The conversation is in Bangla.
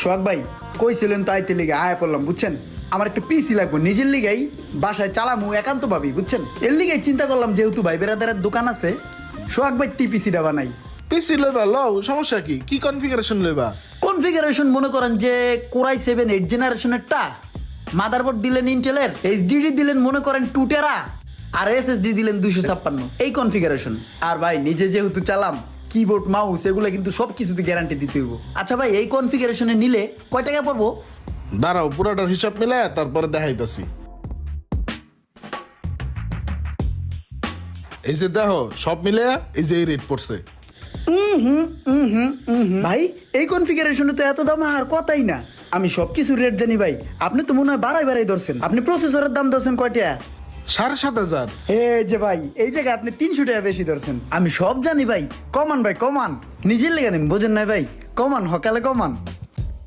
সোহাগ ভাই কইছিলেন তাইতে লিগে আয়া পড়লাম বুঝছেন। আমার একটা পিসি লাগবে নিজের লিগেই, বাসায় চালামু একান্ত ভাবি বুঝছেন। এর লিগেই চিন্তা করলাম যেহেতু ভাই বেড়াদারের দোকান আছে, সোহাগ ভাই পিসিটা বানাই। পিসি লইবা লও, সমস্যা কি? কি কনফিগারেশন লইবা? কনফিগারেশন মনে করেন যে কোরাই 7 8 জেনারেশনেরটা, মাদারবোর্ড দিলেন ইন্টেলের, এইচডিডি দিলেন মনে করেন 2 টেরা, আর এসএসডি দিলেন 256, এই কনফিগারেশন। আর ভাই নিজে যেহেতু চালাম, কিবোর্ড মাউস এগুলো কিন্তু সব কিছুতে গ্যারান্টি দিতে হইব। আচ্ছা ভাই এই কনফিগারেশনে নিলে কয় টাকা পড়বো? দাঁড়াও, পুরাটার হিসাব মিলে তারপরে দেখাইতাছি। এই যে দেখো, সব মিলে এই যে এই রেট পড়ছে। ভাই এই কনফিগারেশনে তো এত দাম আর কথাই না। আমি সব কিছু রেট জানি ভাই, আপনি তো মনে হয় বাড়াই ধরছেন। আপনি প্রসেসরের দাম ধরছেন কয়টা? 7,500। এই যে ভাই এই জায়গায় আপনি 300 টাকা বেশি ধরছেন। আমি সব জানি ভাই, কমান ভাই কমান, নিজের লেগে নেন বোঝেন না ভাই, কমান হকালে কমান।